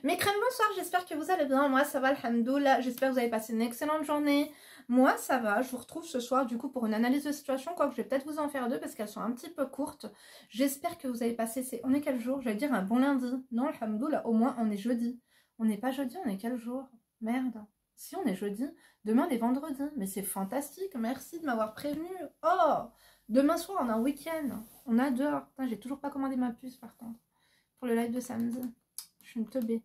Mes crèmes, bonsoir, j'espère que vous allez bien. Moi, ça va, alhamdoulilah. J'espère que vous avez passé une excellente journée. Moi, ça va. Je vous retrouve ce soir, du coup, pour une analyse de situation. Quoique, je vais peut-être vous en faire deux parce qu'elles sont un petit peu courtes. J'espère que vous avez passé... On est quel jour? J'allais dire un bon lundi. Non, alhamdoulilah, au moins, on est jeudi. On n'est pas jeudi, on est quel jour? Merde. Si, on est jeudi. Demain, on est vendredi. Mais c'est fantastique. Merci de m'avoir prévenu. Oh! Demain soir, on a un week-end. On adore. J'ai toujours pas commandé ma puce, par contre. Pour le live de samedi. Je suis une teubée.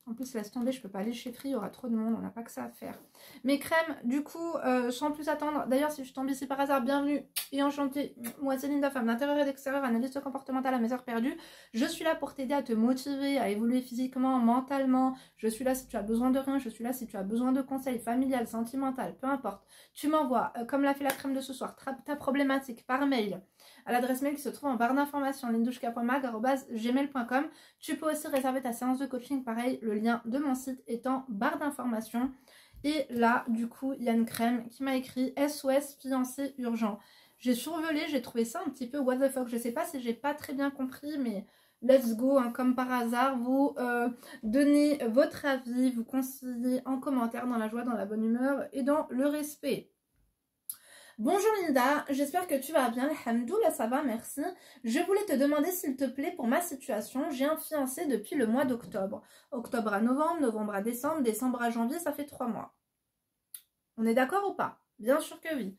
En plus, laisse tomber, je peux pas aller chez Free, il y aura trop de monde, on n'a pas que ça à faire. Mes crèmes, du coup, sans plus attendre, d'ailleurs, si je tombe ici par hasard, bienvenue et enchantée. Moi, c'est Linda, femme d'intérieur et d'extérieur, analyste comportementale à mes heures perdues. Je suis là pour t'aider à te motiver, à évoluer physiquement, mentalement. Je suis là si tu as besoin de rien, je suis là si tu as besoin de conseils familial, sentimental, peu importe. Tu m'envoies, comme l'a fait la crème de ce soir, ta problématique par mail à l'adresse mail qui se trouve en barre d'informations, lindouchka.mag@gmail.com. Tu peux aussi réserver ta séance de coaching, pareil, le lien de mon site est en barre d'informations. Et là, du coup, il y a une crème qui m'a écrit SOS fiancé urgent. J'ai survolé, j'ai trouvé ça un petit peu what the fuck. Je sais pas si j'ai pas très bien compris, mais let's go, hein, comme par hasard. Vous donnez votre avis, vous conseillez en commentaire dans la joie, dans la bonne humeur et dans le respect. Bonjour Linda, j'espère que tu vas bien, alhamdoulilah, ça va, merci. Je voulais te demander s'il te plaît pour ma situation, j'ai un fiancé depuis le mois d'octobre. Octobre à novembre, novembre à décembre, décembre à janvier, ça fait 3 mois. On est d'accord ou pas? Bien sûr que oui.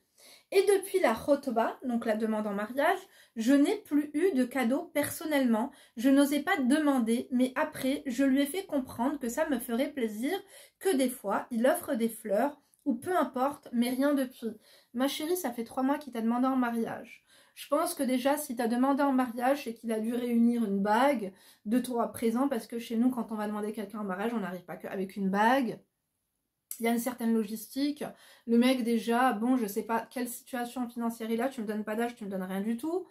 Et depuis la khotba, donc la demande en mariage, je n'ai plus eu de cadeau personnellement. Je n'osais pas demander, mais après, je lui ai fait comprendre que ça me ferait plaisir, que des fois, il offre des fleurs, ou peu importe, mais rien depuis. Ma chérie, ça fait 3 mois qu'il t'a demandé en mariage. Je pense que déjà, si t'as demandé en mariage, c'est qu'il a dû réunir une bague de toi présent, parce que chez nous, quand on va demander quelqu'un en mariage, on n'arrive pas qu'avec une bague. Il y a une certaine logistique. Le mec, déjà, bon, je sais pas quelle situation financière il a, tu me donnes pas d'âge, tu me donnes rien du tout.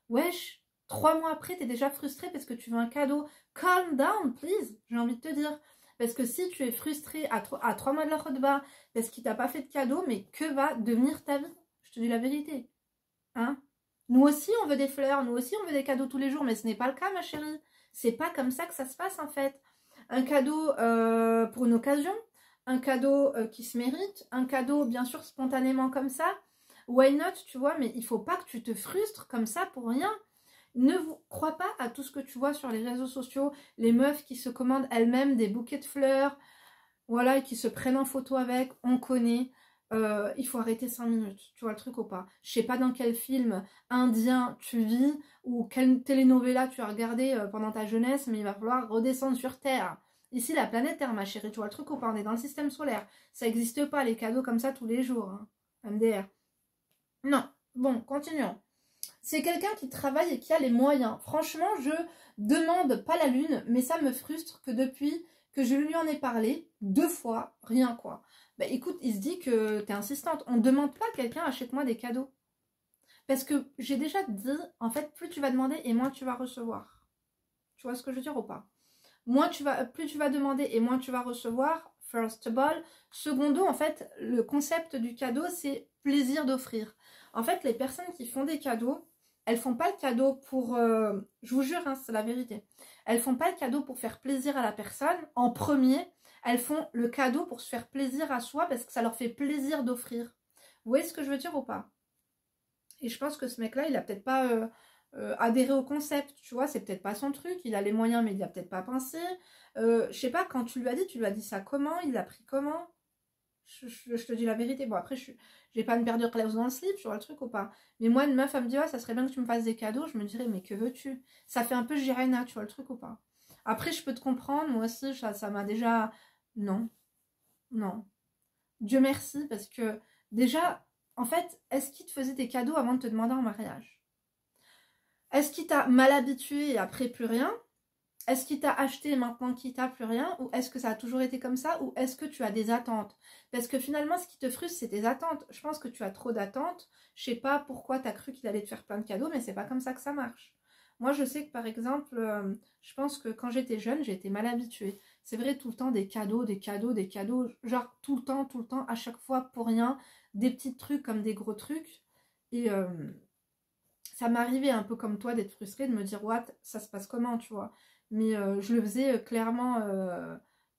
Wesh, 3 mois après, t'es déjà frustré parce que tu veux un cadeau. Calm down, please, j'ai envie de te dire. Parce que si tu es frustré à 3 mois de la khotba parce qu'il t'a pas fait de cadeau, mais que va devenir ta vie? Je te dis la vérité. Hein? Nous aussi, on veut des fleurs, nous aussi, on veut des cadeaux tous les jours, mais ce n'est pas le cas, ma chérie. C'est pas comme ça que ça se passe, en fait. Un cadeau pour une occasion, un cadeau qui se mérite, un cadeau, bien sûr, spontanément comme ça. Why not, tu vois, mais il faut pas que tu te frustres comme ça pour rien. Ne crois pas à tout ce que tu vois sur les réseaux sociaux, les meufs qui se commandent elles-mêmes des bouquets de fleurs, voilà, et qui se prennent en photo avec, on connaît. Il faut arrêter 5 minutes, tu vois le truc ou pas? Je sais pas dans quel film indien tu vis ou quelle telenovela tu as regardé pendant ta jeunesse, mais il va falloir redescendre sur Terre. Ici, la planète Terre, ma chérie, tu vois le truc ou pas? On est dans le système solaire. Ça n'existe pas, les cadeaux comme ça tous les jours. Hein. MDR. Non. Bon, continuons. C'est quelqu'un qui travaille et qui a les moyens. Franchement, je demande pas la lune, mais ça me frustre que depuis que je lui en ai parlé, 2 fois, rien quoi. Bah écoute, il se dit que t'es insistante. On ne demande pas à quelqu'un achète-moi des cadeaux. Parce que j'ai déjà dit, en fait, plus tu vas demander et moins tu vas recevoir. Tu vois ce que je veux dire ou pas? Plus tu vas demander et moins tu vas recevoir, first of all. Secondo, en fait, le concept du cadeau, c'est plaisir d'offrir. En fait, les personnes qui font des cadeaux, elles font pas le cadeau pour... je vous jure, hein, c'est la vérité. Elles font pas le cadeau pour faire plaisir à la personne. En premier, elles font le cadeau pour se faire plaisir à soi parce que ça leur fait plaisir d'offrir. Vous voyez ce que je veux dire ou pas? Et je pense que ce mec-là, il a peut-être pas... adhérer au concept, tu vois, c'est peut-être pas son truc, il a les moyens mais il a peut-être pas pensé. Je sais pas, quand tu lui as dit ça comment, il l'a pris comment? Je te dis la vérité, bon après j'ai pas une paire de claws dans le slip, tu vois le truc ou pas. Mais moi une meuf elle me dit ouais ça serait bien que tu me fasses des cadeaux, je me dirais mais que veux-tu? Ça fait un peu Jirena, tu vois le truc ou pas. Après je peux te comprendre, moi aussi ça m'a déjà... Non, non. Dieu merci parce que déjà, en fait, est-ce qu'il te faisait des cadeaux avant de te demander en mariage? Est-ce qu'il t'a mal habitué et après plus rien? Est-ce qu'il t'a acheté et maintenant qu'il t'a plus rien? Ou est-ce que ça a toujours été comme ça? Ou est-ce que tu as des attentes? Parce que finalement, ce qui te frustre, c'est tes attentes. Je pense que tu as trop d'attentes. Je sais pas pourquoi tu as cru qu'il allait te faire plein de cadeaux, mais c'est pas comme ça que ça marche. Moi, je sais que par exemple, je pense que quand j'étais jeune, j'ai été mal habituée. C'est vrai, tout le temps des cadeaux, des cadeaux, des cadeaux. Genre tout le temps, à chaque fois pour rien. Des petits trucs comme des gros trucs. Et... ça m'arrivait un peu comme toi d'être frustrée, de me dire what, ça se passe comment, tu vois. mais je le faisais clairement,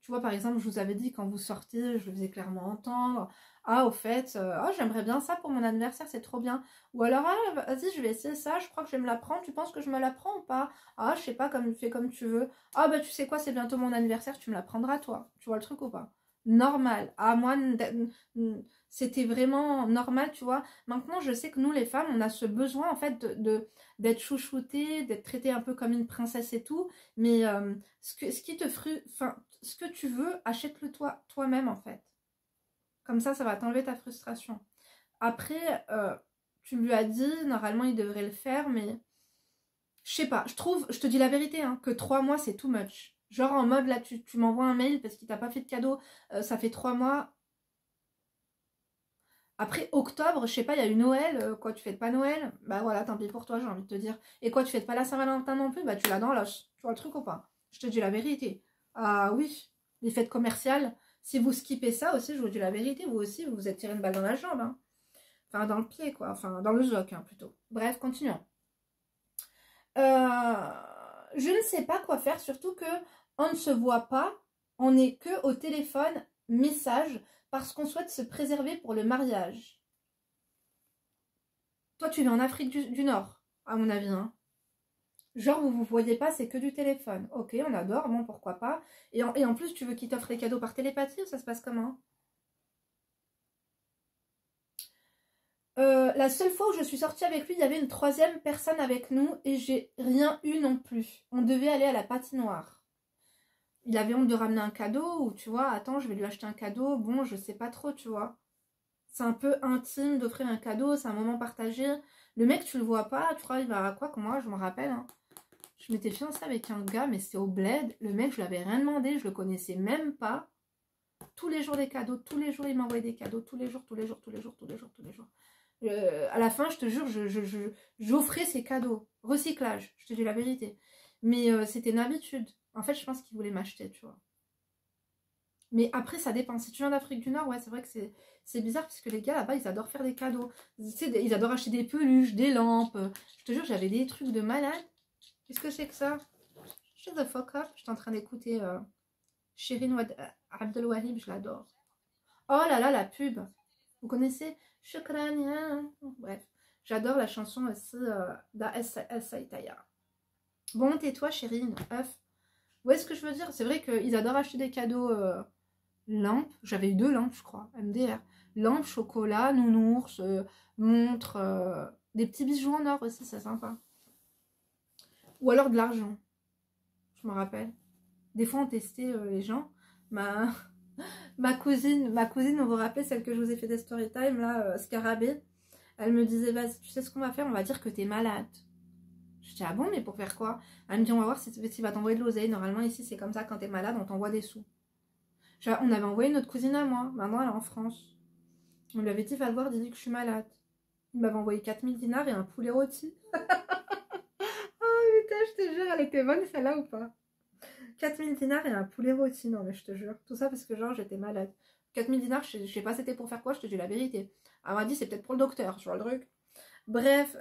tu vois, par exemple, je vous avais dit quand vous sortiez, je le faisais clairement entendre. Ah, au fait, ah, j'aimerais bien ça pour mon anniversaire, c'est trop bien. Ou alors, ah, vas-y, je vais essayer ça, je crois que je vais me la prendre, tu penses que je me la prends ou pas? Ah, je sais pas, fais comme tu veux. Ah, bah, tu sais quoi, c'est bientôt mon anniversaire, tu me la prendras, toi. Tu vois le truc ou pas? Normal. Ah, moi, c'était vraiment normal, tu vois. Maintenant, je sais que nous, les femmes, on a ce besoin, en fait, d'être chouchoutée, d'être traitée un peu comme une princesse et tout. Mais ce que tu veux, achète-le toi-même, en fait. Comme ça va t'enlever ta frustration. Après, tu lui as dit, normalement, il devrait le faire, mais je sais pas. Je te dis la vérité, hein, que 3 mois, c'est too much. Genre en mode, là, tu m'envoies un mail parce qu'il t'a pas fait de cadeau, ça fait 3 mois. Après, octobre, je sais pas, il y a eu Noël, quoi, tu fêtes pas Noël? Bah voilà, tant pis pour toi, j'ai envie de te dire. Et quoi, tu fêtes pas la Saint-Valentin non plus? Bah tu l'as dans l'os. Tu vois le truc ou pas? Je te dis la vérité. Ah oui, les fêtes commerciales, si vous skippez ça aussi, je vous dis la vérité, vous aussi, vous vous êtes tiré une balle dans la jambe, hein. Enfin, dans le pied, quoi. Enfin, dans le zoc, hein, plutôt. Bref, continuons. Je ne sais pas quoi faire, surtout que on ne se voit pas, on n'est que au téléphone, message, parce qu'on souhaite se préserver pour le mariage. Toi, tu vis en Afrique du Nord, à mon avis, hein. Genre, vous voyez pas, c'est que du téléphone. Ok, on adore, bon, pourquoi pas. Et en plus, tu veux qu'il t'offre les cadeaux par télépathie ou ça se passe comment? La seule fois où je suis sortie avec lui, il y avait une troisième personne avec nous et j'ai rien eu non plus. On devait aller à la patinoire. Il avait honte de ramener un cadeau ou tu vois, attends, je vais lui acheter un cadeau. Bon, je sais pas trop, tu vois. C'est un peu intime d'offrir un cadeau, c'est un moment partagé. Le mec, tu le vois pas, tu crois, il va à quoi comme moi, je me rappelle, hein. Je m'étais fiancée avec un gars, mais c'était au bled. Le mec, je lui avais rien demandé, je le connaissais même pas. Tous les jours des cadeaux, tous les jours il m'envoyait des cadeaux, tous les jours, tous les jours, tous les jours, tous les jours, tous les jours. À la fin, je te jure, j'offrais ces cadeaux. Recyclage, je te dis la vérité. Mais c'était une habitude. En fait, je pense qu'il voulait m'acheter, tu vois. Mais après, ça dépend. Si tu viens d'Afrique du Nord, ouais, c'est vrai que c'est bizarre parce que les gars là-bas, ils adorent faire des cadeaux. Tu sais, ils adorent acheter des peluches, des lampes. Je te jure, j'avais des trucs de malade. Qu'est-ce que c'est que ça? Shut the fuck up. J'étais en train d'écouter Shirin Abdelwahib, je l'adore. Oh là là, la pub. Vous connaissez Shukrania. Bref, j'adore la chanson aussi d'A El Saïtaya. Bon, tais-toi, Shirin, œuf. Vous voyez ce que je veux dire? C'est vrai qu'ils adorent acheter des cadeaux lampes. J'avais eu 2 lampes, je crois, MDR. Lampes, chocolat, nounours, montres, des petits bijoux en or aussi, c'est sympa. Ou alors de l'argent, je me rappelle. Des fois, on testait les gens. Ma cousine, vous vous rappelez, celle que je vous ai fait des story time, là, Scarabée, elle me disait, vas-y, tu sais ce qu'on va faire? On va dire que t'es malade. Je dis, ah bon, mais pour faire quoi? Elle me dit, on va voir si va t'envoyer de l'oseille. Normalement, ici, c'est comme ça, quand t'es malade, on t'envoie des sous. On avait envoyé notre cousine à moi. Maintenant, elle est en France. On lui avait dit, va le voir, dis-lui que je suis malade. Il m'avait envoyé 4000 dinars et un poulet rôti. Oh putain, je te jure, elle était bonne celle-là ou pas? 4000 dinars et un poulet rôti, non mais je te jure. Tout ça parce que genre j'étais malade. 4000 dinars, je sais pas c'était pour faire quoi, je te dis la vérité. Elle m'a dit c'est peut-être pour le docteur, tu vois le truc. Bref,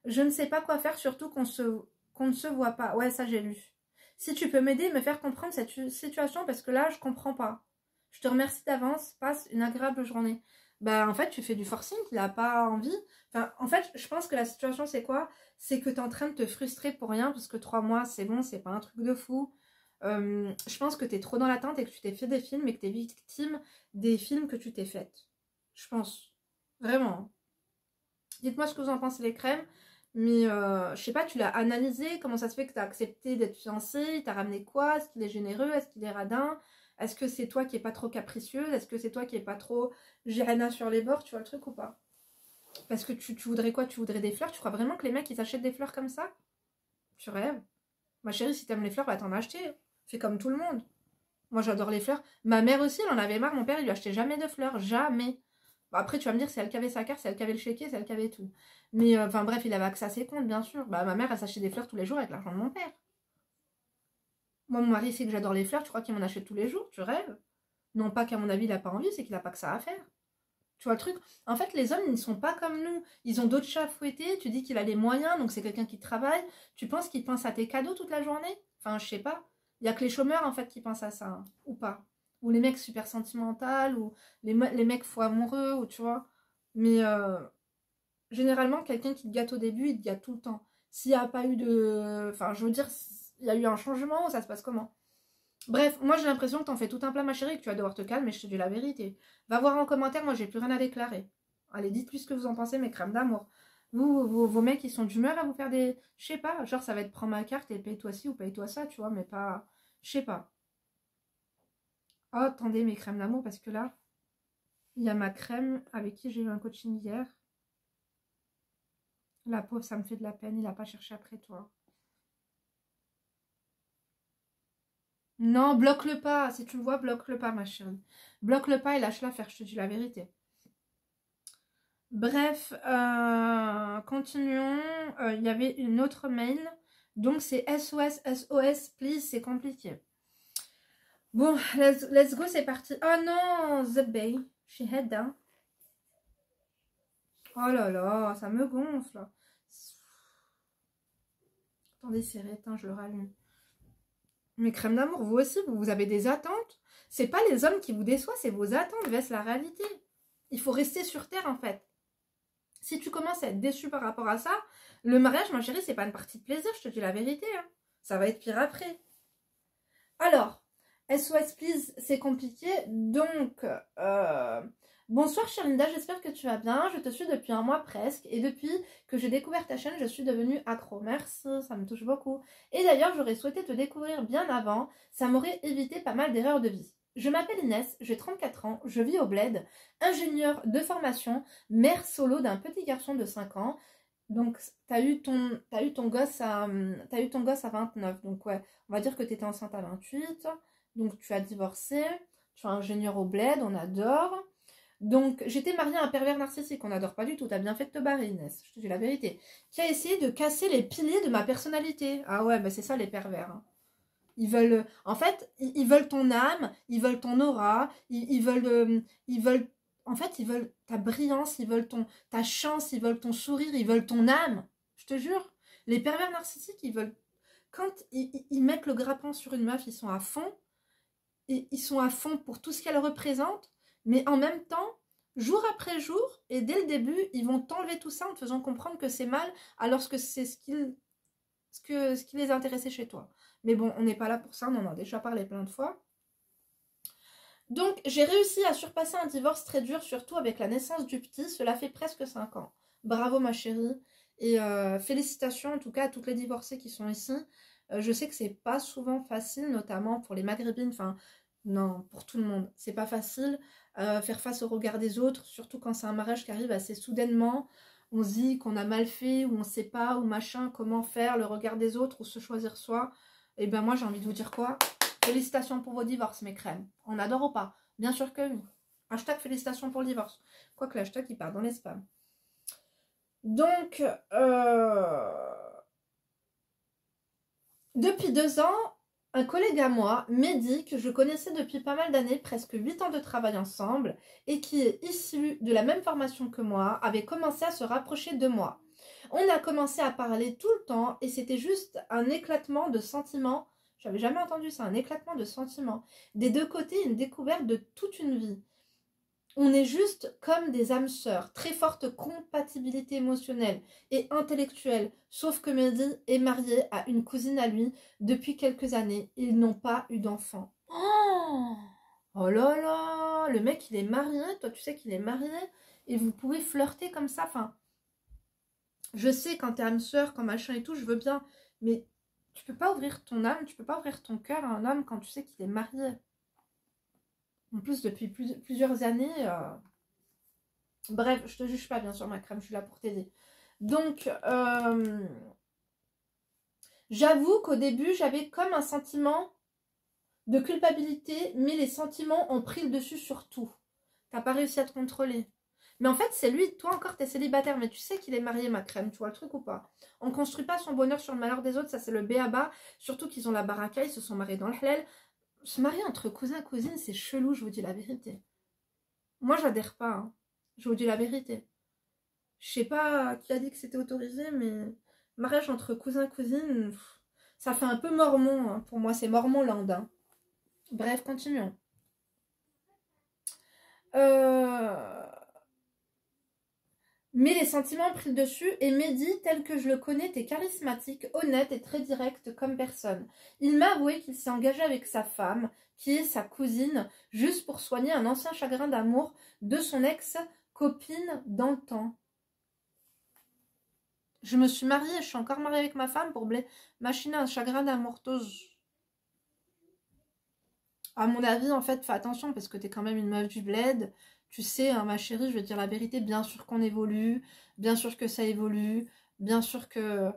je ne sais pas quoi faire, surtout qu'on ne se voit pas. Ouais, ça j'ai lu. Si tu peux m'aider, me faire comprendre cette situation parce que là je comprends pas. Je te remercie d'avance, passe une agréable journée. Bah en fait tu fais du forcing, il a pas envie. Enfin en fait je pense que la situation c'est quoi? C'est que tu es en train de te frustrer pour rien parce que 3 mois c'est bon, c'est pas un truc de fou. Je pense que tu es trop dans l'attente et que tu t'es fait des films et que tu es victime des films que tu t'es fait. Je pense. Vraiment. Dites-moi ce que vous en pensez les crèmes. Mais je sais pas, tu l'as analysé. Comment ça se fait que tu as accepté d'être fiancé? Il t'a ramené quoi? Est-ce qu'il est généreux? Est-ce qu'il est radin? Est-ce que c'est toi qui est pas trop capricieuse? Est-ce que c'est toi qui est pas trop Jirena sur les bords? Tu vois le truc ou pas? Parce que tu voudrais quoi? Tu voudrais des fleurs? Tu crois vraiment que les mecs ils achètent des fleurs comme ça? Tu rêves? Ma chérie, si t'aimes les fleurs, bah t'en as acheté. Fais comme tout le monde. Moi j'adore les fleurs. Ma mère aussi, elle en avait marre. Mon père, il lui achetait jamais de fleurs. Jamais. Bon, après, tu vas me dire, c'est elle qui avait sa carte, c'est elle qui avait le chéquier, c'est elle qui avait tout. Mais enfin bref, il avait accès à ses comptes, bien sûr. Bah ma mère, elle s'achetait des fleurs tous les jours avec l'argent de mon père. Moi, mon mari sait que j'adore les fleurs. Tu crois qu'il m'en achète tous les jours? Tu rêves? Non pas qu'à mon avis, il a pas envie, c'est qu'il a pas que ça à faire. Tu vois le truc? En fait, les hommes, ils ne sont pas comme nous. Ils ont d'autres chats à fouetter. Tu dis qu'il a les moyens, donc c'est quelqu'un qui travaille. Tu penses qu'il pense à tes cadeaux toute la journée? Enfin, je sais pas. Il y a que les chômeurs, en fait, qui pensent à ça, hein, ou pas. Ou les mecs super sentimentaux, ou les mecs faux amoureux, ou tu vois. Mais généralement, quelqu'un qui te gâte au début, il te gâte tout le temps. S'il n'y a pas eu de... Enfin, je veux dire, il y a eu un changement, ça se passe comment? Bref, moi j'ai l'impression que t'en fais tout un plat, ma chérie, que tu vas devoir te calmer, je te dis la vérité. Va voir en commentaire, moi j'ai plus rien à déclarer. Allez, dites plus ce que vous en pensez, mes crèmes d'amour. Vos mecs, ils sont d'humeur à vous faire des... Je sais pas, genre ça va être prends ma carte et paye-toi ci ou paye-toi ça, tu vois, mais pas... Je sais pas. Oh, attendez, mes crèmes d'amour, parce que là, il y a ma crème avec qui j'ai eu un coaching hier. La pauvre, ça me fait de la peine, il a pas cherché après toi. Non, bloque-le pas. Si tu me vois, bloque-le pas, ma chérie. Bloque-le pas et lâche-la faire, je te dis la vérité. Bref, continuons. Il y avait une autre mail. Donc, c'est SOS, SOS, please, c'est compliqué. Bon, let's go, c'est parti. Oh non, The Bay. She head down. Oh là là, ça me gonfle. Attendez, c'est éteint, je le rallume. Mais crème d'amour, vous aussi, vous avez des attentes. C'est pas les hommes qui vous déçoivent, c'est vos attentes vers la réalité. Il faut rester sur terre, en fait. Si tu commences à être déçu par rapport à ça, le mariage, ma chérie, c'est pas une partie de plaisir, je te dis la vérité. Hein. Ça va être pire après. Alors, SOS Please, c'est compliqué. Donc, bonsoir Sharinda, j'espère que tu vas bien. Je te suis depuis un mois presque. Et depuis que j'ai découvert ta chaîne, je suis devenue accro. Merci, ça me touche beaucoup. Et d'ailleurs, j'aurais souhaité te découvrir bien avant. Ça m'aurait évité pas mal d'erreurs de vie. Je m'appelle Inès, j'ai 34 ans, je vis au bled, ingénieure de formation, mère solo d'un petit garçon de 5 ans. Donc, t'as eu ton gosse à 29. Donc, ouais, on va dire que tu étais enceinte à 28. Donc, tu as divorcé. Tu es ingénieur au bled, on adore. Donc, j'étais mariée à un pervers narcissique, on n'adore pas du tout. T'as bien fait de te barrer, Inès, je te dis la vérité. Qui a essayé de casser les piliers de ma personnalité. Ah ouais, bah c'est ça les pervers. Hein. Ils veulent, en fait, ils veulent ton âme, ils veulent ton aura, ils veulent, en fait, ils veulent ta brillance, ils veulent ta chance, ils veulent ton sourire, ils veulent ton âme. Je te jure, les pervers narcissiques, ils veulent, quand ils mettent le grappin sur une meuf, ils sont à fond, et ils sont à fond pour tout ce qu'elle représente, mais en même temps, jour après jour, et dès le début, ils vont t'enlever tout ça en te faisant comprendre que c'est mal, alors que c'est ce qui les intéressait chez toi. Mais bon, on n'est pas là pour ça, on en a déjà parlé plein de fois. Donc, j'ai réussi à surpasser un divorce très dur, surtout avec la naissance du petit. Cela fait presque 5 ans. Bravo ma chérie. Et félicitations en tout cas à toutes les divorcées qui sont ici. Je sais que c'est pas souvent facile, notamment pour les maghrébines. Enfin, non, pour tout le monde. C'est pas facile. Faire face au regard des autres, surtout quand c'est un mariage qui arrive assez soudainement. On se dit qu'on a mal fait, ou on sait pas, ou machin, comment faire, le regard des autres, ou se choisir soi. Et ben moi j'ai envie de vous dire quoi? Félicitations pour vos divorces, mes crèmes. On adore ou pas? Bien sûr que oui. Hashtag félicitations pour le divorce. Quoique l'hashtag il part dans les spams. Donc, depuis 2 ans, un collègue à moi, Mehdi, que je connaissais depuis pas mal d'années, presque 8 ans de travail ensemble, et qui est issu de la même formation que moi, avait commencé à se rapprocher de moi. On a commencé à parler tout le temps, et c'était juste un éclatement de sentiments. J'avais jamais entendu ça, un éclatement de sentiments. Des deux côtés, une découverte de toute une vie. On est juste comme des âmes sœurs, très forte compatibilité émotionnelle et intellectuelle, sauf que Mehdi est marié à une cousine à lui depuis quelques années. Ils n'ont pas eu d'enfant. Oh là là, le mec il est marié, toi tu sais qu'il est marié, et vous pouvez flirter comme ça, enfin... Je sais quand t'es âme sœur, quand machin et tout, je veux bien, mais tu peux pas ouvrir ton âme, tu peux pas ouvrir ton cœur à un homme quand tu sais qu'il est marié. En plus, depuis plusieurs années... Bref, je te juge pas, bien sûr, ma crème, je suis là pour t'aider. Donc, j'avoue qu'au début, j'avais comme un sentiment de culpabilité, mais les sentiments ont pris le dessus sur tout. T'as pas réussi à te contrôler. Mais en fait, c'est lui, toi encore, t'es célibataire, mais tu sais qu'il est marié, ma crème, tu vois le truc ou pas? On construit pas son bonheur sur le malheur des autres, ça c'est le b.a.-ba, surtout qu'ils ont la baraka, ils se sont mariés dans le halal. Se marier entre cousins et cousines, c'est chelou, je vous dis la vérité. Moi, j'adhère pas, hein. Je vous dis la vérité. Je sais pas qui a dit que c'était autorisé, mais mariage entre cousins et cousines, Ça fait un peu mormon, hein. Pour moi, c'est Mormonland. Hein. Bref, continuons. Mais les sentiments ont pris le dessus et Mehdi, tel que je le connais, était charismatique, honnête et très direct comme personne. Il m'a avoué qu'il s'est engagé avec sa femme, qui est sa cousine, juste pour soigner un ancien chagrin d'amour de son ex-copine d'antan. Je me suis mariée, je suis encore mariée avec ma femme pour machiner un chagrin d'amour. À mon avis, en fait, fais attention parce que t'es quand même une meuf du bled. Tu sais, hein, ma chérie, je vais te dire la vérité, bien sûr qu'on évolue, bien sûr que ça évolue, bien sûr que,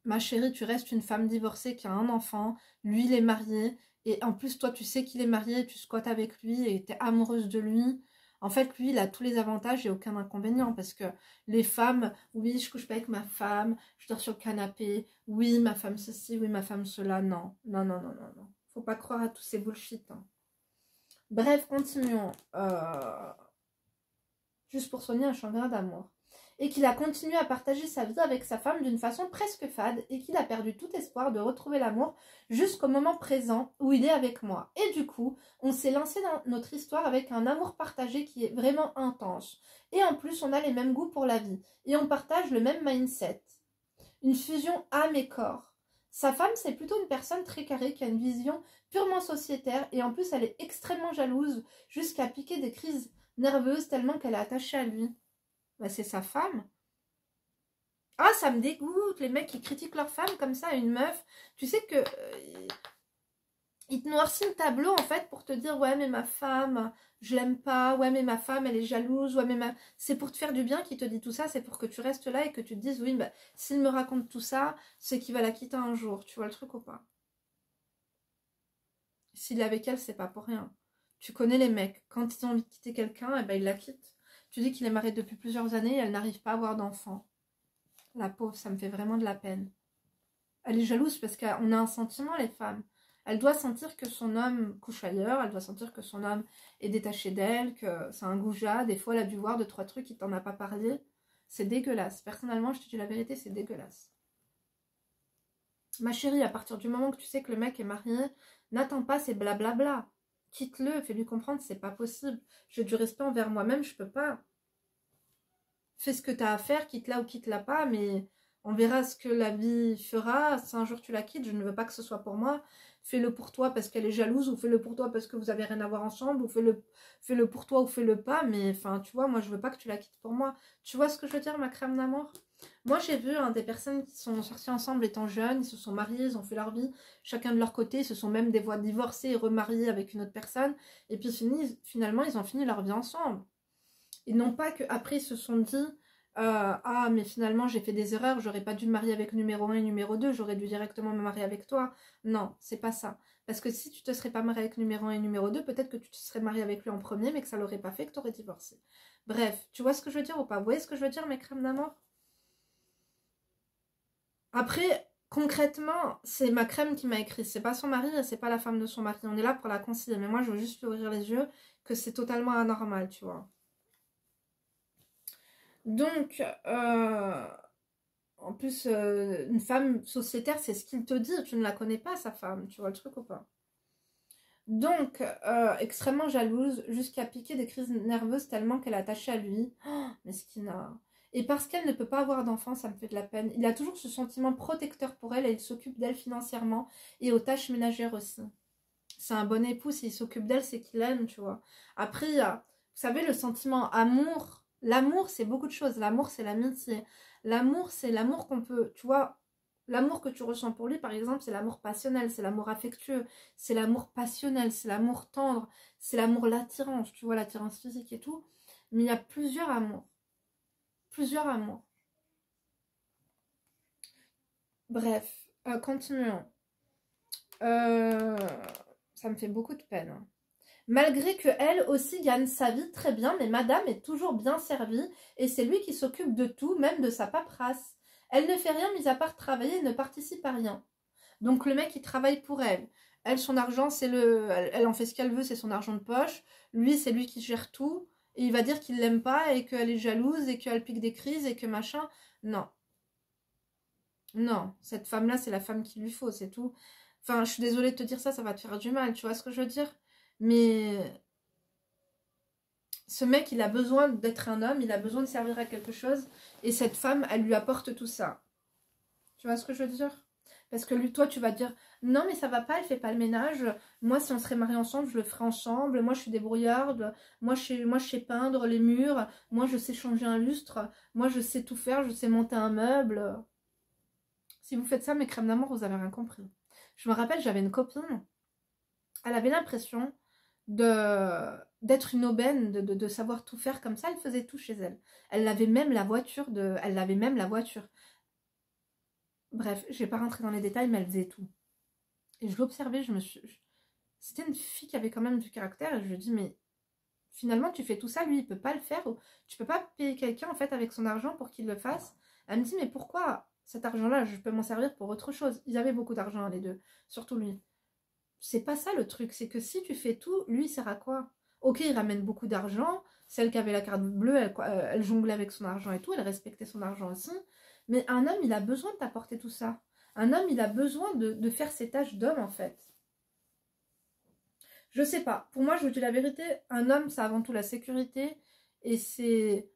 ma chérie, tu restes une femme divorcée qui a un enfant, lui, il est marié, et en plus, toi, tu sais qu'il est marié, tu squattes avec lui et t'es amoureuse de lui. En fait, lui, il a tous les avantages et aucun inconvénient parce que les femmes, oui, je couche pas avec ma femme, je dors sur le canapé, oui, ma femme ceci, oui, ma femme cela, non, non, non, non, non, non. Faut pas croire à tous ces bullshit. Hein. Bref, continuons. Juste pour soigner un chagrin d'amour. Et qu'il a continué à partager sa vie avec sa femme d'une façon presque fade et qu'il a perdu tout espoir de retrouver l'amour jusqu'au moment présent où il est avec moi. Et du coup, on s'est lancé dans notre histoire avec un amour partagé qui est vraiment intense. Et en plus, on a les mêmes goûts pour la vie. Et on partage le même mindset. Une fusion âme et corps. Sa femme, c'est plutôt une personne très carrée qui a une vision purement sociétaire et en plus, elle est extrêmement jalouse jusqu'à piquer des crises nerveuses tellement qu'elle est attachée à lui. Bah, c'est sa femme. Ah, ça me dégoûte, les mecs qui critiquent leur femme comme ça, une meuf. Tu sais que il te noircit le tableau en fait pour te dire ouais mais ma femme je l'aime pas, ouais mais ma femme elle est jalouse, ouais mais c'est pour te faire du bien qu'il te dit tout ça, c'est pour que tu restes là et que tu te dises oui bah s'il me raconte tout ça c'est qu'il va la quitter un jour, tu vois le truc ou pas? S'il est avec elle c'est pas pour rien. Tu connais les mecs, quand ils ont envie de quitter quelqu'un, eh ben ils la quittent. Tu dis qu'il est marié depuis plusieurs années et elle n'arrive pas à avoir d'enfant. La pauvre, ça me fait vraiment de la peine. Elle est jalouse parce qu'on a un sentiment, les femmes. Elle doit sentir que son homme couche ailleurs, elle doit sentir que son homme est détaché d'elle, que c'est un goujat. Des fois, elle a dû voir 2-3 trucs, il t'en a pas parlé. C'est dégueulasse. Personnellement, je te dis la vérité, c'est dégueulasse. Ma chérie, à partir du moment que tu sais que le mec est marié, n'attends pas ces blablabla. Quitte-le, fais-lui comprendre, c'est pas possible. J'ai du respect envers moi-même, je peux pas. Fais ce que tu as à faire, quitte-la ou quitte-la pas, mais on verra ce que la vie fera. Si un jour tu la quittes, je ne veux pas que ce soit pour moi. Fais-le pour toi parce qu'elle est jalouse, ou fais-le pour toi parce que vous avez rien à voir ensemble, ou fais-le pour toi ou fais-le pas, mais enfin, tu vois, moi je veux pas que tu la quittes pour moi. Tu vois ce que je veux dire, ma crème d'amour? Moi j'ai vu des personnes qui sont sorties ensemble étant jeunes, ils se sont mariés, ils ont fait leur vie, chacun de leur côté, ils se sont même des fois divorcés et remariés avec une autre personne, et puis finalement ils ont fini leur vie ensemble. Et non pas qu'après ils se sont dit ah mais finalement j'ai fait des erreurs, j'aurais pas dû me marier avec numéro 1 et numéro 2, j'aurais dû directement me marier avec toi. Non, c'est pas ça. Parce que si tu te serais pas marié avec numéro 1 et numéro 2, peut-être que tu te serais marié avec lui en premier, mais que ça l'aurait pas fait, que tu aurais divorcé. Bref, tu vois ce que je veux dire ou pas? Vous voyez ce que je veux dire, mes crèmes d'amour? Après, concrètement, c'est ma crème qui m'a écrit. C'est pas son mari et c'est pas la femme de son mari. On est là pour la concilier. Mais moi, je veux juste lui ouvrir les yeux que c'est totalement anormal, tu vois. Donc, en plus, une femme sociétaire, c'est ce qu'il te dit. Tu ne la connais pas, sa femme. Tu vois le truc ou pas? Donc, extrêmement jalouse, jusqu'à piquer des crises nerveuses tellement qu'elle est attachée à lui. Oh, mesquina. Et parce qu'elle ne peut pas avoir d'enfant, ça me fait de la peine. Il a toujours ce sentiment protecteur pour elle et il s'occupe d'elle financièrement et aux tâches ménagères aussi. C'est un bon époux, s'il s'occupe d'elle, c'est qu'il aime, tu vois. Après, il y a, vous savez, le sentiment amour. L'amour, c'est beaucoup de choses. L'amour, c'est l'amitié. L'amour, c'est l'amour qu'on peut, tu vois, l'amour que tu ressens pour lui, par exemple, c'est l'amour passionnel, c'est l'amour affectueux, c'est l'amour passionnel, c'est l'amour tendre, c'est l'amour, l'attirance, tu vois, l'attirance physique et tout. Mais il y a plusieurs amours. Plusieurs amours. Bref, continuons. Ça me fait beaucoup de peine. Hein. Malgré que elle aussi gagne sa vie très bien, mais madame est toujours bien servie et c'est lui qui s'occupe de tout, même de sa paperasse. Elle ne fait rien mis à part travailler et ne participe à rien. Donc le mec il travaille pour elle. Elle, son argent, elle en fait ce qu'elle veut, c'est son argent de poche. Lui, c'est lui qui gère tout. Et il va dire qu'il l'aime pas et qu'elle est jalouse et qu'elle pique des crises et que machin. Non. Non, cette femme-là, c'est la femme qu'il lui faut, c'est tout. Enfin, je suis désolée de te dire ça, ça va te faire du mal, tu vois ce que je veux dire? Mais ce mec, il a besoin d'être un homme, il a besoin de servir à quelque chose, et cette femme, elle lui apporte tout ça. Tu vois ce que je veux dire? Parce que lui, toi, tu vas dire, non, mais ça va pas, elle fait pas le ménage. Moi, si on serait mariés ensemble, je le ferais ensemble. Moi, je suis débrouillarde. Moi, je sais peindre les murs. Moi, je sais changer un lustre. Moi, je sais tout faire. Je sais monter un meuble. Si vous faites ça, mes crèmes d'amour, vous avez rien compris. Je me rappelle, j'avais une copine. Elle avait l'impression d'être une aubaine, de savoir tout faire comme ça. Elle faisait tout chez elle. Elle avait même la voiture elle avait même la voiture. Bref, je vais pas rentrer dans les détails, mais elle faisait tout. Et je l'observais, c'était une fille qui avait quand même du caractère, et je lui dis, mais finalement, tu fais tout ça, lui, il peut pas le faire, ou tu peux pas payer quelqu'un, en fait, avec son argent pour qu'il le fasse. Elle me dit, mais pourquoi cet argent-là, je peux m'en servir pour autre chose. Ils avaient beaucoup d'argent, les deux, surtout lui. C'est pas ça le truc, c'est que si tu fais tout, lui, il sert à quoi? Ok, il ramène beaucoup d'argent, celle qui avait la carte bleue, elle jonglait avec son argent et tout, elle respectait son argent aussi, mais un homme, il a besoin de t'apporter tout ça. Un homme, il a besoin de faire ses tâches d'homme, en fait. Je sais pas. Pour moi, je vous dis la vérité, un homme, c'est avant tout la sécurité. Et c'est,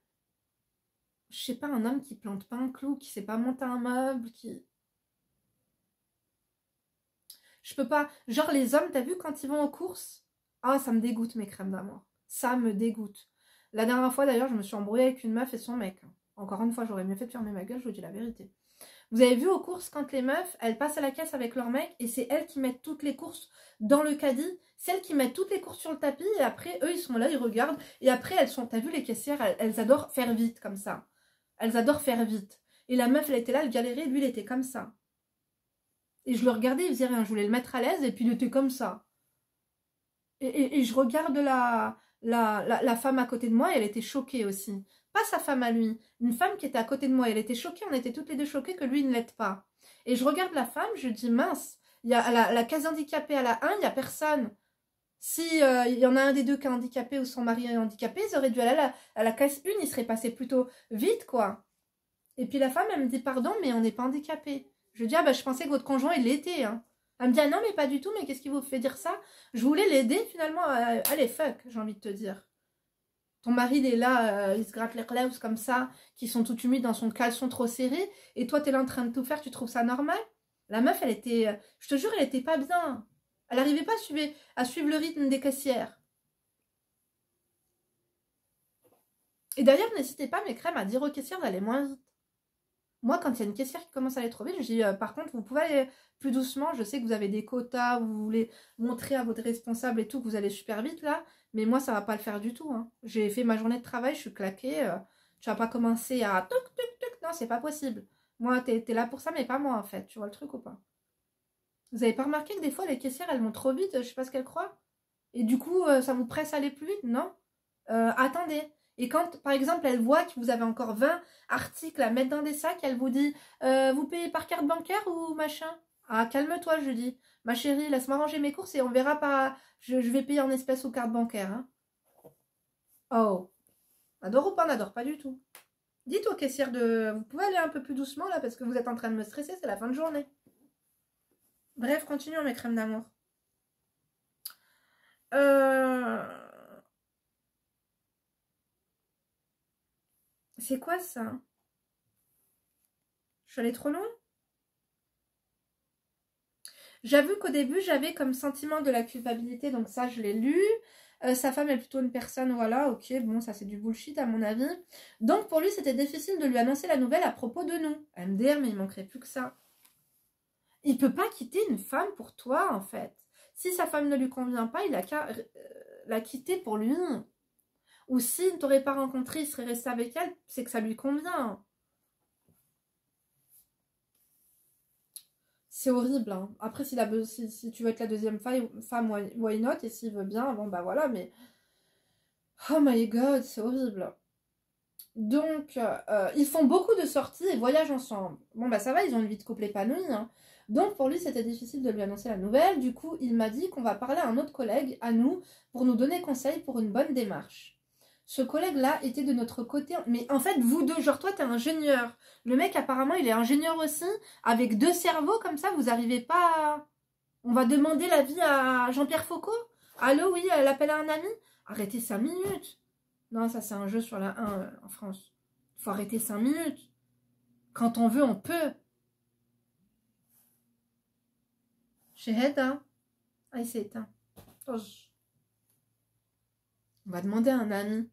je sais pas, un homme qui plante pas un clou, qui sait pas monter un meuble, qui... Je peux pas... Genre, les hommes, t'as vu, quand ils vont aux courses? Ah, ça me dégoûte, mes crèmes d'amour. Ça me dégoûte. La dernière fois, d'ailleurs, je me suis embrouillée avec une meuf et son mec. Encore une fois, j'aurais mieux fait de fermer ma gueule, je vous dis la vérité. Vous avez vu aux courses, quand les meufs, elles passent à la caisse avec leur mec, et c'est elles qui mettent toutes les courses dans le caddie, celles qui mettent toutes les courses sur le tapis, et après, eux, ils sont là, ils regardent, et après, elles sont, t'as vu les caissières, elles adorent faire vite, comme ça. Elles adorent faire vite. Et la meuf, elle était là, elle galérait, lui, il était comme ça. Et je le regardais, il faisait rien, je voulais le mettre à l'aise, et puis il était comme ça. Et je regarde la femme à côté de moi, et elle était choquée aussi. Pas sa femme à lui, une femme qui était à côté de moi, elle était choquée, on était toutes les deux choquées que lui ne l'aide pas. Et je regarde la femme, je dis mince, il y a la case handicapée à la 1, il n'y a personne. Si il y en a un des deux qui est handicapé ou son mari est handicapé, ils auraient dû aller à la case 1, il serait passé plutôt vite, quoi. Et puis la femme, elle me dit pardon, mais on n'est pas handicapé. Je dis ah bah je pensais que votre conjoint il l'était, hein. Elle me dit ah non mais pas du tout, mais qu'est-ce qui vous fait dire ça? Je voulais l'aider finalement, allez fuck, j'ai envie de te dire. Ton mari, il est là, il se gratte les lèvres comme ça, qui sont toutes humides dans son caleçon trop serré, et toi, t'es là en train de tout faire, tu trouves ça normal? La meuf, elle était, je te jure, elle était pas bien. Elle n'arrivait pas à suivre le rythme des caissières. Et d'ailleurs, n'hésitez pas, mes crèmes, à dire aux caissières d'aller moins vite. Moi, quand il y a une caissière qui commence à aller trop vite, je dis, par contre, vous pouvez aller plus doucement, je sais que vous avez des quotas, vous voulez montrer à votre responsable et tout, que vous allez super vite, là, mais moi, ça va pas le faire du tout, hein. J'ai fait ma journée de travail, je suis claquée, tu vas pas commencer à... Toc, toc, toc, non, c'est pas possible. Moi, t'es là pour ça, mais pas moi, en fait, tu vois le truc ou pas? Vous avez pas remarqué que des fois, les caissières, elles vont trop vite, je sais pas ce qu'elles croient? Et du coup, ça vous presse à aller plus vite, non? Attendez. Et quand, par exemple, elle voit que vous avez encore 20 articles à mettre dans des sacs, elle vous dit vous payez par carte bancaire ou machin? Ah, calme-toi, je dis. Ma chérie, laisse-moi ranger mes courses et on verra pas. Je vais payer en espèces ou carte bancaire. Hein. Oh. Adore ou pas, n'adore pas du tout. Dites aux caissières de. Vous pouvez aller un peu plus doucement là parce que vous êtes en train de me stresser, c'est la fin de journée. Bref, continuons mes crèmes d'amour. C'est quoi ça? Je suis allée trop loin? J'avoue qu'au début, j'avais comme sentiment de la culpabilité, donc ça, je l'ai lu. Sa femme est plutôt une personne, voilà, ok, bon, ça c'est du bullshit à mon avis. Donc pour lui, c'était difficile de lui annoncer la nouvelle à propos de nous. MDR, mais il manquerait plus que ça. Il peut pas quitter une femme pour toi, en fait. Si sa femme ne lui convient pas, il a qu'à la quitter pour lui. Ou s'il ne t'aurait pas rencontré, il serait resté avec elle, c'est que ça lui convient. C'est horrible, hein. Après, si tu veux être la deuxième femme, why not? Et s'il veut bien, bon bah voilà, mais... Oh my god, c'est horrible. Donc, ils font beaucoup de sorties et voyagent ensemble. Bon bah ça va, ils ont une vie de couple épanouie, hein. Donc pour lui, c'était difficile de lui annoncer la nouvelle. Du coup, il m'a dit qu'on va parler à un autre collègue, à nous, pour nous donner conseil pour une bonne démarche. Ce collègue-là était de notre côté. Mais en fait, vous deux, genre toi, t'es ingénieur. Le mec, apparemment, il est ingénieur aussi. Avec 2 cerveaux comme ça, vous arrivez pas à... On va demander l'avis à Jean-Pierre Foucault. Allô, oui, elle appelle à un ami. Arrêtez 5 minutes. Non, ça, c'est un jeu sur la 1 en France. Faut arrêter 5 minutes. Quand on veut, on peut. Chez hein. Ah, il s'est éteint. On va demander à un ami.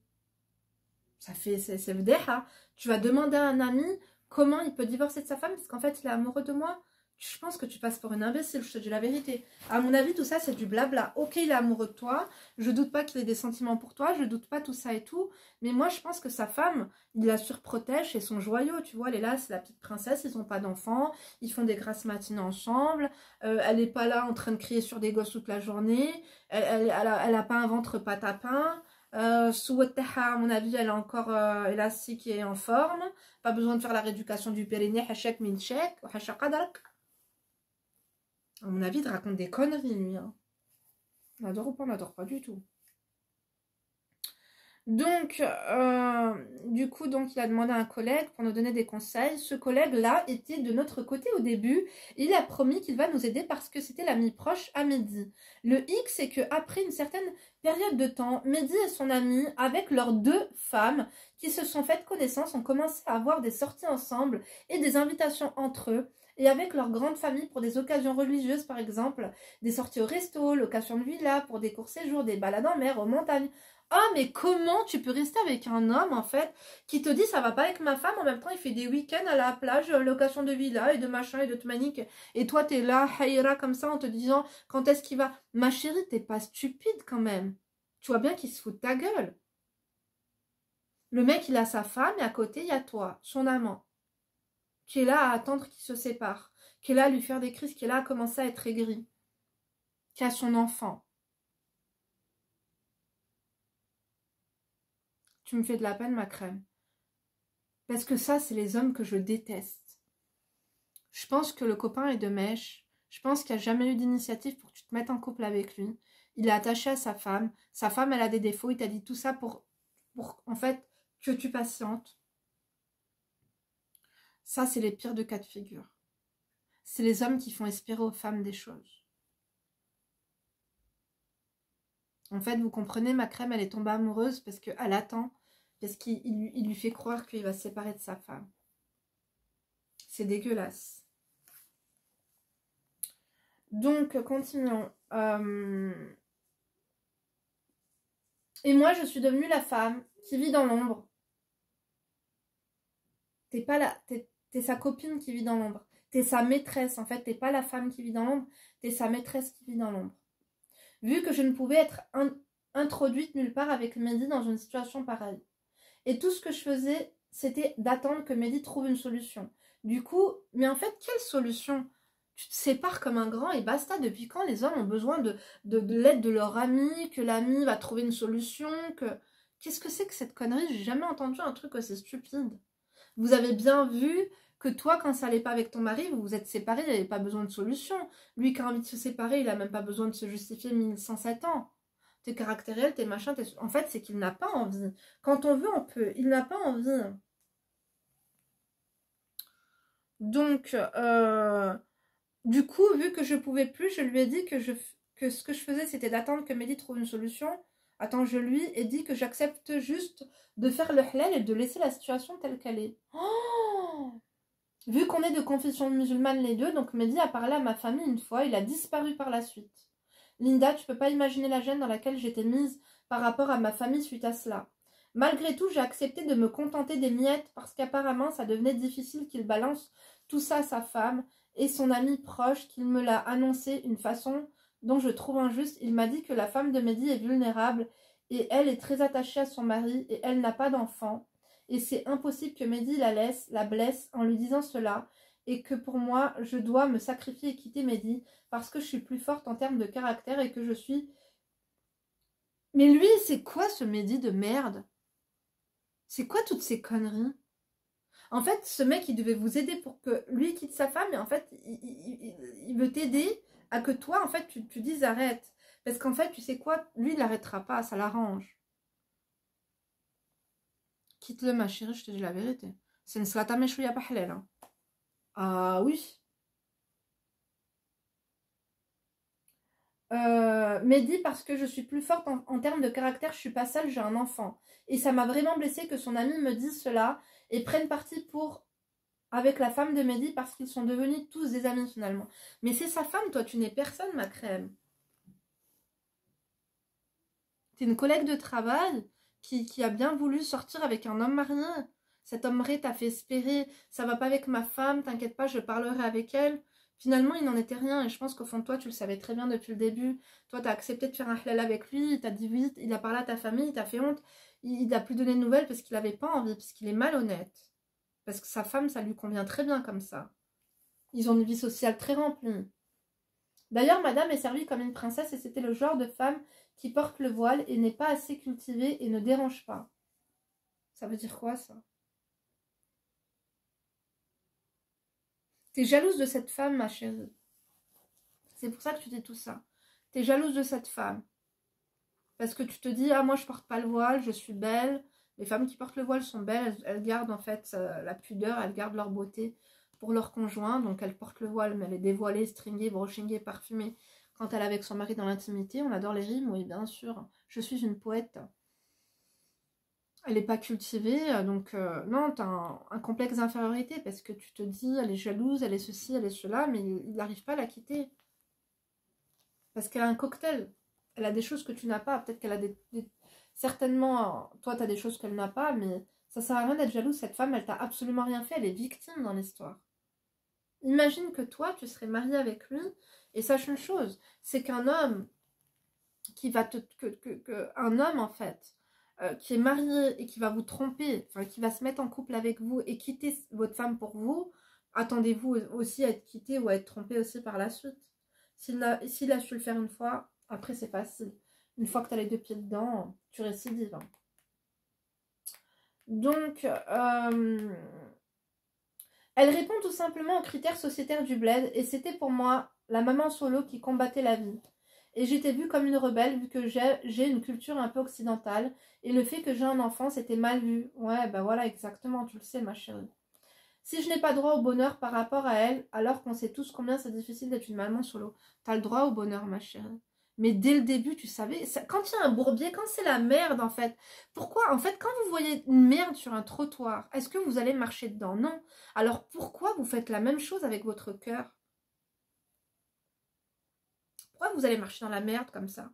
Ça fait, c'est vdeha. Tu vas demander à un ami comment il peut divorcer de sa femme parce qu'en fait, il est amoureux de moi. Je pense que tu passes pour une imbécile, je te dis la vérité. À mon avis, tout ça, c'est du blabla. Ok, il est amoureux de toi. Je doute pas qu'il ait des sentiments pour toi. Je doute pas tout ça et tout. Mais moi, je pense que sa femme, il la surprotège. C'est son joyau, tu vois. Elle est là, c'est la petite princesse. Ils ont pas d'enfants. Ils font des grasses matinées ensemble. Elle est pas là en train de crier sur des gosses toute la journée. Elle a pas un ventre pâte à pain. Souwettaha, à mon avis, elle est encore élastique et en forme. Pas besoin de faire la rééducation du périnée. Hachek min chek. Hachak qadarak. À mon avis, il te raconte des conneries, lui. Hein. On adore ou pas, on n'adore pas du tout. Donc, du coup, il a demandé à un collègue pour nous donner des conseils. Ce collègue-là était de notre côté au début. Il a promis qu'il va nous aider parce que c'était l'ami proche à Mehdi. Le hic, c'est qu'après une certaine période de temps, Mehdi et son ami, avec leurs 2 femmes qui se sont faites connaissance, ont commencé à avoir des sorties ensemble et des invitations entre eux. Et avec leur grande famille pour des occasions religieuses, par exemple, des sorties au resto, location de villa, pour des courts séjours, des balades en mer, aux montagnes. Ah, mais comment tu peux rester avec un homme, en fait, qui te dit ça va pas avec ma femme, en même temps il fait des week-ends à la plage, location de villa et de machin et de manique, et toi t'es là, haïra comme ça, en te disant quand est-ce qu'il va. Ma chérie, t'es pas stupide quand même. Tu vois bien qu'il se fout de ta gueule. Le mec, il a sa femme et à côté, il y a toi, son amant, qui est là à attendre qu'il se sépare, qui est là à lui faire des crises, qui est là à commencer à être aigri, qui a son enfant. Tu me fais de la peine, ma crème. Parce que ça, c'est les hommes que je déteste. Je pense que le copain est de mèche. Je pense qu'il n'y a jamais eu d'initiative pour que tu te mettes en couple avec lui. Il est attaché à sa femme. Sa femme, elle a des défauts. Il t'a dit tout ça pour en fait, que tu patientes. Ça, c'est les pires de cas de figure. C'est les hommes qui font espérer aux femmes des choses. En fait, vous comprenez, ma crème, elle est tombée amoureuse parce qu'elle attend, parce qu'il lui fait croire qu'il va se séparer de sa femme. C'est dégueulasse. Donc, continuons. Et moi, je suis devenue la femme qui vit dans l'ombre. T'es pas là, t'es sa copine qui vit dans l'ombre. T'es sa maîtresse. En fait, t'es pas la femme qui vit dans l'ombre, t'es sa maîtresse qui vit dans l'ombre. Vu que je ne pouvais être introduite nulle part avec Mehdi dans une situation pareille. Et tout ce que je faisais, c'était d'attendre que Mehdi trouve une solution. Du coup, mais en fait, quelle solution? Tu te sépares comme un grand et basta. Depuis quand les hommes ont besoin de l'aide de leur ami, que l'ami va trouver une solution, que... Qu'est-ce que c'est que cette connerie? J'ai jamais entendu un truc aussi stupide. Vous avez bien vu que toi, quand ça allait pas avec ton mari, vous vous êtes séparés, il n'avait pas besoin de solution. Lui qui a envie de se séparer, il a même pas besoin de se justifier 1107 ans. T'es caractériel, t'es machin, en fait, c'est qu'il n'a pas envie. Quand on veut, on peut. Il n'a pas envie. Donc, du coup, vu que je pouvais plus, je lui ai dit que ce que je faisais, c'était d'attendre que Mehdi trouve une solution. Attends, je lui ai dit que j'accepte juste de faire le halal et de laisser la situation telle qu'elle est. Oh, vu qu'on est de confession musulmane les deux, donc Mehdi a parlé à ma famille une fois, il a disparu par la suite. Linda, tu peux pas imaginer la gêne dans laquelle j'étais mise par rapport à ma famille suite à cela. Malgré tout, j'ai accepté de me contenter des miettes parce qu'apparemment ça devenait difficile qu'il balance tout ça à sa femme et son ami proche, qu'il me l'a annoncé d'une façon dont je trouve injuste. Il m'a dit que la femme de Mehdi est vulnérable et elle est très attachée à son mari et elle n'a pas d'enfant. Et c'est impossible que Mehdi la blesse en lui disant cela et que pour moi, je dois me sacrifier et quitter Mehdi parce que je suis plus forte en termes de caractère et que je suis... Mais lui, c'est quoi ce Mehdi de merde? C'est quoi toutes ces conneries? En fait, ce mec, il devait vous aider pour que lui quitte sa femme, et en fait, il veut t'aider à que toi, en fait, tu dises arrête. Parce qu'en fait, tu sais quoi? Lui, il n'arrêtera pas, ça l'arrange. quitte-le ma chérie, je te dis la vérité. C'est une slata meshouya pahlel. Hein. Ah oui. Mehdi, parce que je suis plus forte en termes de caractère, je suis pas seule, j'ai un enfant. Et ça m'a vraiment blessée que son ami me dise cela et prenne parti avec la femme de Mehdi parce qu'ils sont devenus tous des amis finalement. Mais c'est sa femme, toi, tu n'es personne, ma crème. T'es une collègue de travail qui a bien voulu sortir avec un homme marié. Cet homme marié t'a fait espérer, ça va pas avec ma femme, t'inquiète pas, je parlerai avec elle. Finalement, il n'en était rien et je pense qu'au fond de toi, tu le savais très bien depuis le début. Toi, t'as accepté de faire un halal avec lui, il t'a dit oui, il a parlé à ta famille, il t'a fait honte. Il n'a plus donné de nouvelles parce qu'il avait pas envie, parce qu'il est malhonnête. Parce que sa femme, ça lui convient très bien comme ça. Ils ont une vie sociale très remplie. D'ailleurs, madame est servie comme une princesse et c'était le genre de femme qui porte le voile et n'est pas assez cultivée et ne dérange pas. Ça veut dire quoi, ça? T'es jalouse de cette femme, ma chérie. C'est pour ça que tu dis tout ça. T'es jalouse de cette femme. Parce que tu te dis, ah, moi, je porte pas le voile, je suis belle. Les femmes qui portent le voile sont belles, elles gardent en fait la pudeur, elles gardent leur beauté pour leur conjoint. Donc, elles portent le voile, mais elle est dévoilée, stringée, brushingée, parfumée. Quand elle est avec son mari dans l'intimité, on adore les rimes, oui, bien sûr. Je suis une poète. Elle n'est pas cultivée, donc non, tu as un complexe d'infériorité parce que tu te dis, elle est jalouse, elle est ceci, elle est cela, mais il n'arrive pas à la quitter. Parce qu'elle a un cocktail. Elle a des choses que tu n'as pas. Peut-être qu'elle a certainement, toi, tu as des choses qu'elle n'a pas, mais ça sert à rien d'être jalouse. Cette femme, elle t'a absolument rien fait. Elle est victime dans l'histoire. Imagine que toi, tu serais mariée avec lui, et sache une chose, c'est qu'un homme qui va un homme, en fait, qui est marié et qui va vous tromper, enfin, qui va se mettre en couple avec vous et quitter votre femme pour vous, attendez-vous aussi à être quitté ou à être trompé aussi par la suite. S'il a su le faire une fois, après c'est facile. Une fois que tu as les deux pieds dedans, tu récidives. Hein. Donc, elle répond tout simplement aux critères sociétaires du bled et c'était pour moi la maman solo qui combattait la vie. Et j'étais vue comme une rebelle vu que j'ai une culture un peu occidentale et le fait que j'ai un enfant c'était mal vu. Ouais, bah voilà, exactement, tu le sais ma chérie. Si je n'ai pas droit au bonheur par rapport à elle, alors qu'on sait tous combien c'est difficile d'être une maman solo, t'as le droit au bonheur, ma chérie. Mais dès le début, tu savais, quand il y a un bourbier, quand c'est la merde, en fait, pourquoi, en fait, quand vous voyez une merde sur un trottoir, est-ce que vous allez marcher dedans? Non. Alors pourquoi vous faites la même chose avec votre cœur? Pourquoi vous allez marcher dans la merde comme ça?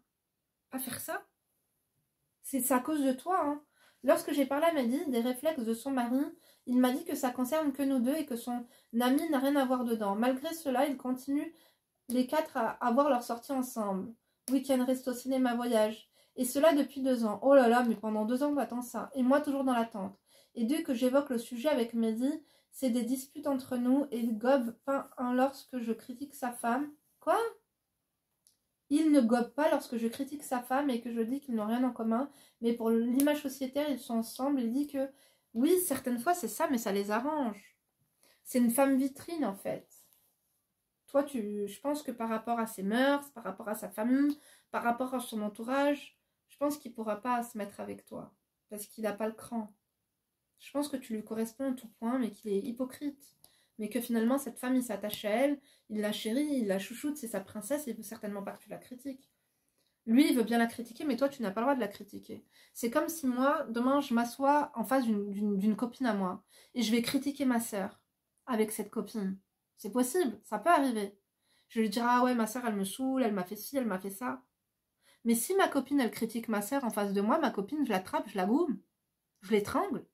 Pas faire ça? C'est à cause de toi, hein. Lorsque j'ai parlé à Mehdi des réflexes de son mari, il m'a dit que ça concerne que nous deux et que son ami n'a rien à voir dedans. Malgré cela, ils continuent les quatre à avoir leur sortie ensemble. Week-end, resto, cinéma, voyage. Et cela depuis 2 ans. Oh là là, mais pendant 2 ans, t'attends ça. Et moi, toujours dans l'attente. Et dès que j'évoque le sujet avec Mehdi, c'est des disputes entre nous et il gobe pas un lorsque je critique sa femme. Quoi? Il ne gobe pas lorsque je critique sa femme et que je dis qu'ils n'ont rien en commun. Mais pour l'image sociétaire, ils sont ensemble. Il dit que oui, certaines fois c'est ça, mais ça les arrange. C'est une femme vitrine en fait. Toi, je pense que par rapport à ses mœurs, par rapport à sa famille, par rapport à son entourage, je pense qu'il ne pourra pas se mettre avec toi. Parce qu'il n'a pas le cran. Je pense que tu lui corresponds en tout point, mais qu'il est hypocrite. Mais que finalement, cette femme, il s'attache à elle, il la chérit, il la chouchoute, c'est sa princesse, il ne veut certainement pas que tu la critiques. Lui, il veut bien la critiquer, mais toi, tu n'as pas le droit de la critiquer. C'est comme si moi, demain, je m'assois en face d'une copine à moi, et je vais critiquer ma sœur avec cette copine. C'est possible, ça peut arriver. Je lui dirai, ah ouais, ma sœur, elle me saoule, elle m'a fait ci, elle m'a fait ça. Mais si ma copine, elle critique ma sœur en face de moi, ma copine, je l'attrape, je la goume, je l'étrangle.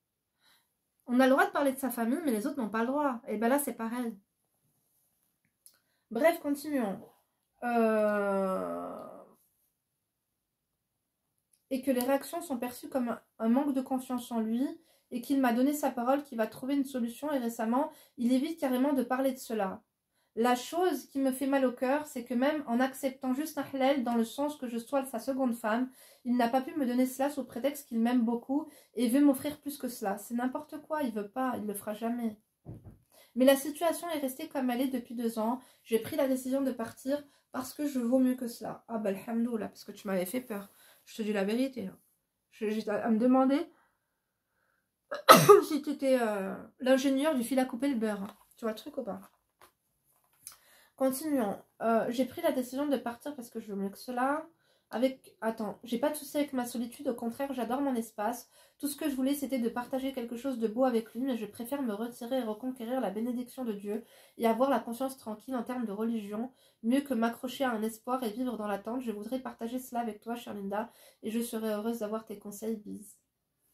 On a le droit de parler de sa famille, mais les autres n'ont pas le droit. Et ben là, c'est pareil. Bref, continuons. Et que les réactions sont perçues comme un manque de confiance en lui et qu'il m'a donné sa parole qu'il va trouver une solution et récemment, il évite carrément de parler de cela. La chose qui me fait mal au cœur, c'est que même en acceptant juste un halal dans le sens que je sois sa seconde femme, il n'a pas pu me donner cela sous prétexte qu'il m'aime beaucoup et veut m'offrir plus que cela. C'est n'importe quoi, il veut pas, il le fera jamais. Mais la situation est restée comme elle est depuis 2 ans. J'ai pris la décision de partir parce que je vaux mieux que cela. Ah bah alhamdoulilah, parce que tu m'avais fait peur. Je te dis la vérité. J'étais à me demander si tu étais l'ingénieur du fil à couper le beurre. Hein. Tu vois le truc ou pas? Continuons. J'ai pris la décision de partir parce que je veux mieux que cela. Attends, j'ai pas de souci avec ma solitude, au contraire, j'adore mon espace. Tout ce que je voulais, c'était de partager quelque chose de beau avec lui, mais je préfère me retirer et reconquérir la bénédiction de Dieu et avoir la conscience tranquille en termes de religion, mieux que m'accrocher à un espoir et vivre dans l'attente. Je voudrais partager cela avec toi, chère Linda, et je serais heureuse d'avoir tes conseils. Bis.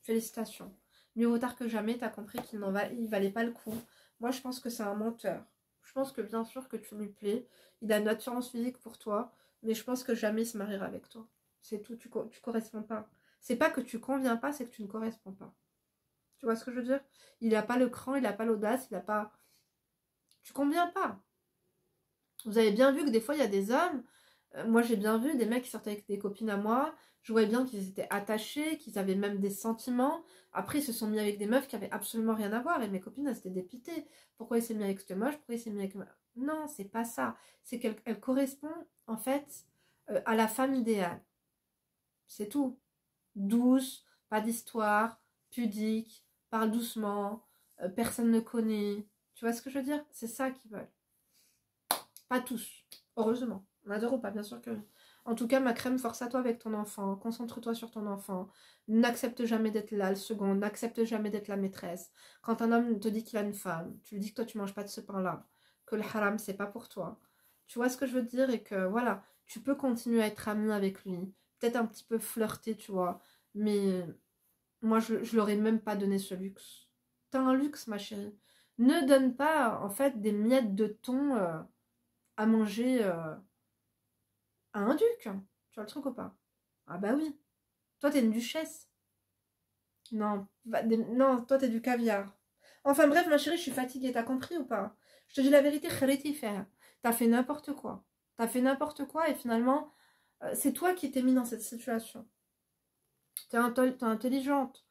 Félicitations. Mieux vaut tard que jamais, t'as compris il valait pas le coup. Moi, je pense que c'est un menteur. Je pense que bien sûr que tu lui plais. Il a une attirance physique pour toi. Mais je pense que jamais il se mariera avec toi. C'est tout, tu corresponds pas. C'est pas que tu conviens pas, c'est que tu ne corresponds pas. Tu vois ce que je veux dire? Il n'a pas le cran, il n'a pas l'audace, il n'a pas... Tu conviens pas. Vous avez bien vu que des fois, il y a des hommes... moi, j'ai bien vu des mecs qui sortaient avec des copines à moi. Je voyais bien qu'ils étaient attachés, qu'ils avaient même des sentiments. Après, ils se sont mis avec des meufs qui avaient absolument rien à voir. Et mes copines, elles étaient dépitées. Pourquoi il s'est mis avec cette moche? Pourquoi il s'est mis avec... Non, c'est pas ça. C'est qu'elle correspond, en fait, à la femme idéale. C'est tout. Douce, pas d'histoire, pudique, parle doucement, personne ne connaît. Tu vois ce que je veux dire? C'est ça qu'ils veulent. Pas tous. Heureusement. On adore ou pas, bien sûr que oui. En tout cas, ma crème, force à toi avec ton enfant. Concentre-toi sur ton enfant. N'accepte jamais d'être là, le second. N'accepte jamais d'être la maîtresse. Quand un homme te dit qu'il a une femme, tu lui dis que toi, tu manges pas de ce pain-là. Que le haram, c'est pas pour toi. Tu vois ce que je veux dire? Et que, voilà, tu peux continuer à être amie avec lui. Peut-être un petit peu flirter, tu vois. Mais moi, je leur ai même pas donné ce luxe. T'as un luxe, ma chérie. Ne donne pas, en fait, des miettes de thon à manger... à un duc. Tu vois le truc ou pas? Ah bah oui. Toi, t'es une duchesse. Non, non, toi, t'es du caviar. Enfin bref, ma chérie, je suis fatiguée. T'as compris ou pas? Je te dis la vérité, khariti faire. T'as fait n'importe quoi. T'as fait n'importe quoi et finalement, c'est toi qui t'es mis dans cette situation. T'es intelligente.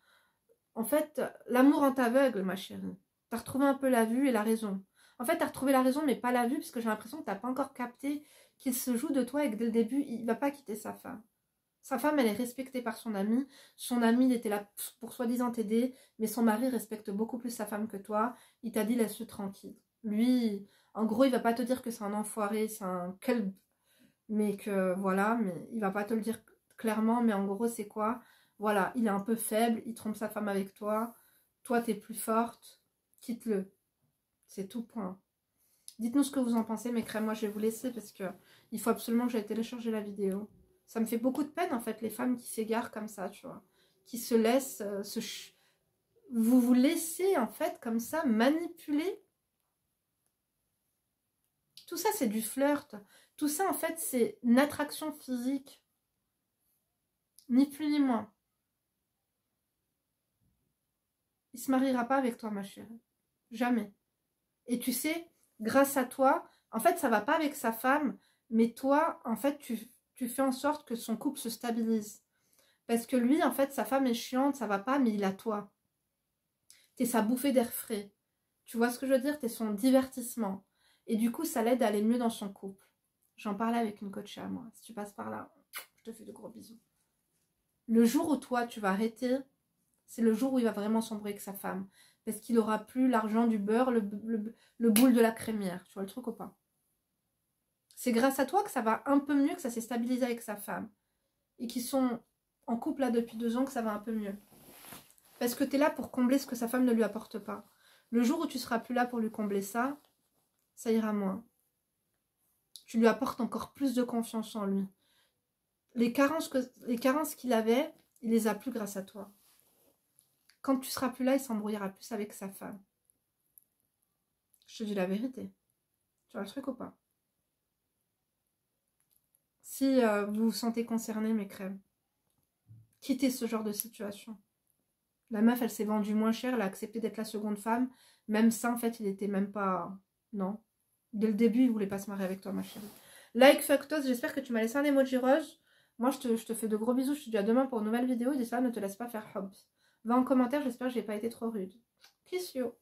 En fait, l'amour en t'aveugle, ma chérie. T'as retrouvé un peu la vue et la raison. En fait, t'as retrouvé la raison, mais pas la vue, parce que j'ai l'impression que t'as pas encore capté qu'il se joue de toi et que dès le début, il va pas quitter sa femme. Sa femme, elle est respectée par son ami. Son ami, il était là pour soi-disant t'aider, mais son mari respecte beaucoup plus sa femme que toi. Il t'a dit, laisse-le tranquille. Lui, en gros, il va pas te dire que c'est un enfoiré, c'est un kelb, mais que voilà, mais il va pas te le dire clairement, mais en gros, c'est quoi? Voilà, il est un peu faible, il trompe sa femme avec toi. Toi, t'es plus forte, quitte-le. C'est tout, point. Dites-nous ce que vous en pensez, mes crèmes. Moi, je vais vous laisser parce que il faut absolument que j'aille télécharger la vidéo. Ça me fait beaucoup de peine, en fait, les femmes qui s'égarent comme ça, tu vois. Qui se laissent... Vous vous laissez, en fait, comme ça, manipuler. Tout ça, c'est du flirt. Tout ça, en fait, c'est une attraction physique. Ni plus ni moins. Il se mariera pas avec toi, ma chérie. Jamais. Et tu sais, grâce à toi, en fait, ça va pas avec sa femme, mais toi, en fait, tu fais en sorte que son couple se stabilise. Parce que lui, en fait, sa femme est chiante, ça va pas, mais il a toi. T'es sa bouffée d'air frais. Tu vois ce que je veux dire? T'es son divertissement. Et du coup, ça l'aide à aller mieux dans son couple. J'en parlais avec une coach à moi. Si tu passes par là, je te fais de gros bisous. Le jour où toi, tu vas arrêter, c'est le jour où il va vraiment sombrer avec sa femme. Parce qu'il aura plus l'argent du beurre, le boule de la crémière. Tu vois le truc ou pas? C'est grâce à toi que ça va un peu mieux, que ça s'est stabilisé avec sa femme. Et qu'ils sont en couple là depuis 2 ans, que ça va un peu mieux. Parce que tu es là pour combler ce que sa femme ne lui apporte pas. Le jour où tu seras plus là pour lui combler ça, ça ira moins. Tu lui apportes encore plus de confiance en lui. Les carences qu'il avait, il les a plus grâce à toi. Quand tu seras plus là, il s'embrouillera plus avec sa femme. Je te dis la vérité. Tu vois le truc ou pas? Si vous vous sentez concerné, mes crèmes, quittez ce genre de situation. La meuf, elle s'est vendue moins cher, elle a accepté d'être la seconde femme. Même ça, en fait, il était même pas... Non. Dès le début, il voulait pas se marier avec toi, ma chérie. Like, fucktos, j'espère que tu m'as laissé un emoji rose. Moi, je te fais de gros bisous. Je te dis à demain pour une nouvelle vidéo. D'ici là, ne te laisse pas faire hobs. Va en commentaire, j'espère que j'ai pas été trop rude. Kiss you.